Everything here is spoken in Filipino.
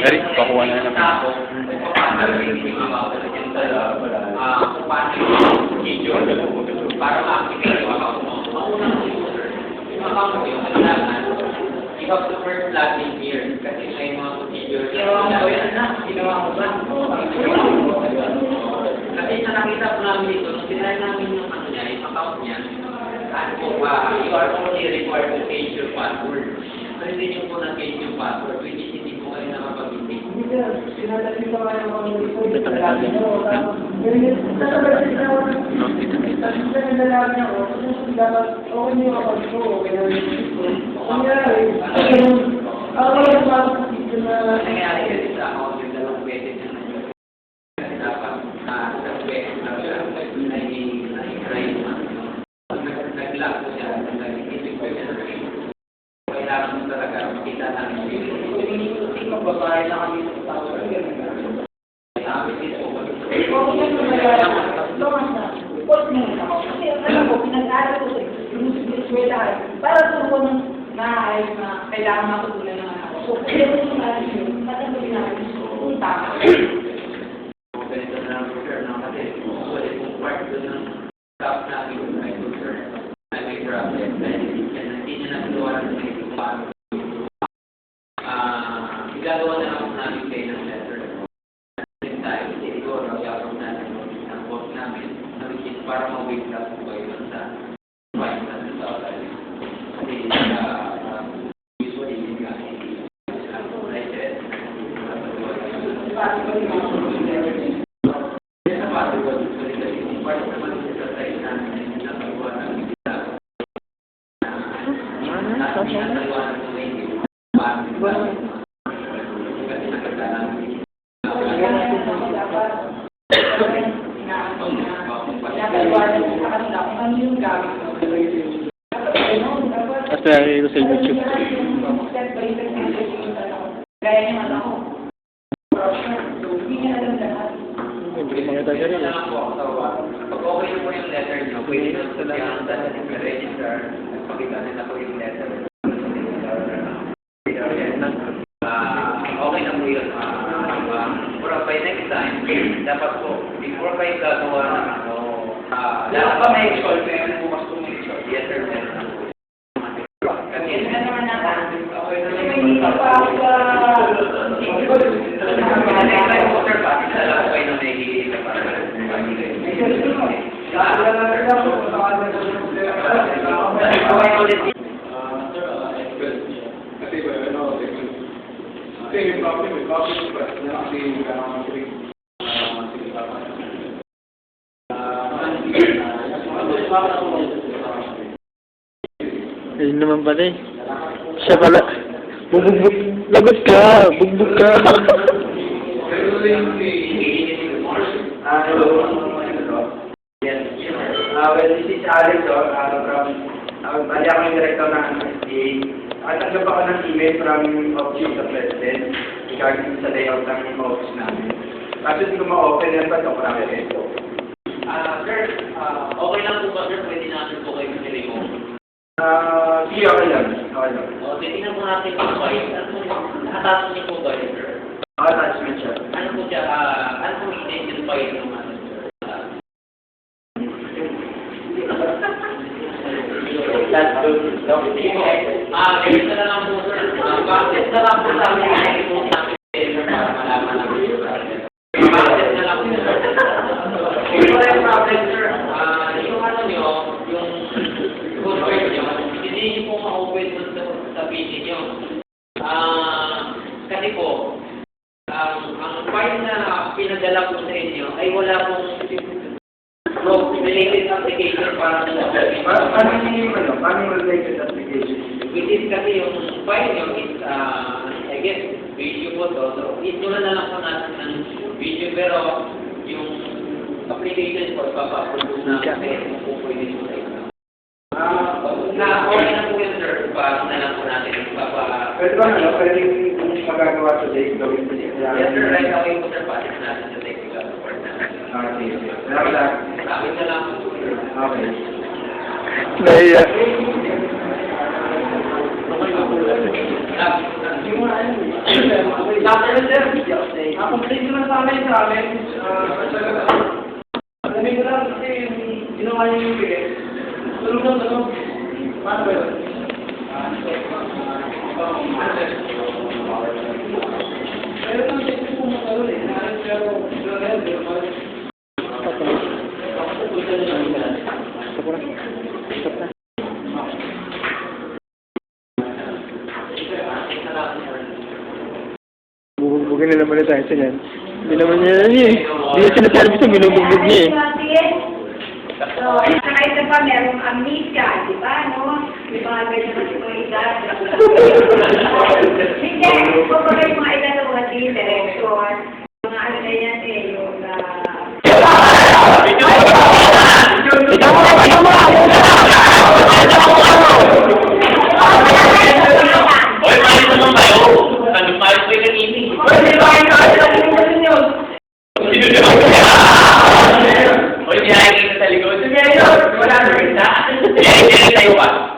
Eric, pakuha na naman. Para ma-activate yung account mo. Yung account mo yung kailangan, you have to first log in here. Kasi may mga procedure. Ginawa mo ba? Kasi sa nakita ko namin dito, nung sinay namin yung ano niya, yung account niya, you are only required to change your password. So hindi nyo po na-change yung password, which is hindi po kayo nakapag-intake. Nangyari kasi sa account yung dalawang beses na dapat nag-lock ko siya, nag-isip ko siya. Kailangan mo talaga makita namin yung magbabahay na kami sa tao. Sabi dito. Para turuan ng naayos na kailangan matutunan ng anak ko. So, kaya mo yung naayos yun, matanggalin natin kung tama. Ganito na lang, sir, na kasi kung part doon ng staff natin, ay may problem. Hindi niya nagluwaran sa mga paano. Igagawa na lang namin kayo ng letter. At tayo, siguro, gagawin natin ang boss namin, which is para ma-wake up po kayo sa fine na sa kasi usually, like I said, At nalagay ko sa YouTube. Hindi ko makita ka rin. Pag okay po yung letter nyo, pwede nyo sa register, pagkita nila po yung letter. Okay na po yun. By next time, dapat po, before kayo gagawa ng ano, dapat pa may solve kayo na bukas po may solve. Yes, sir. Kasi na naman natin. Okay na naman. Hindi pa Ayun naman pala eh. Siya pala. Bugbog. Lagot ka. Bugbog ka. Well, this is Alex, bali ako yung director ng NSA. Natanggap ako ng email from Office of the President regarding sa layout ng office namin. Kasi hindi ko ma-open yan pa ito para ito. Sir, okay lang po ba, sir? Pwede natin po kayo i-remove. Sige, okay lang. Okay lang. O, titignan po natin yung file. Nakataas niyo po ba yun, sir? Attachment siya. Ano po siya, ano po yung file ng ano, sir? Ganito na lang po, sir. Bakit na lang po sa amin yung para malaman namin yung problem. Bakit na lang po, sir. Kung wala yung problem, sir, yung ano nyo, yung software nyo, hindi nyo po ma-open sa PC nyo. Kasi po, ang file na pinadala ko sa inyo ay wala pong related application para sa Paano yung related application? Which is kasi yung file nyo is, I guess, video po to. So, itulan na lang po natin ng video, pero yung application po, papaproduce na kasi kung po pwede po sa ito. Na okay na po yun, sir. Paano na lang po natin Pwede ba pwede yung magagawa sa day gawin po siya? Yes, sir. Right away po, sir. Patis natin sa technical support natin. Okay. Salamat. Sabi na lang po. Okay. Naiya. After sir, Complete ko na sana yung challenge. Alamin ko lang kasi yung ginawa niyo yung bigay. Tulog. Paano ba yun? Pero nang kasi po magkaroon eh. Bubugbugin na naman tayo sa yan. Hindi naman niya yan eh. Hindi niya sinasabi sa binubugbog niya eh. So, saka isa pa, merong amnesia, di ba, no? May mga ganyan kasi mga edad. Hindi, kumbaga yung mga edad ng mga direction, mga ano na yan eh, yung... Oy, paano naman kayo? Ano pa yung pinag-ibig? Oy, sinayang kita sa likod. Wala na rin na. Sinayang tayo pa.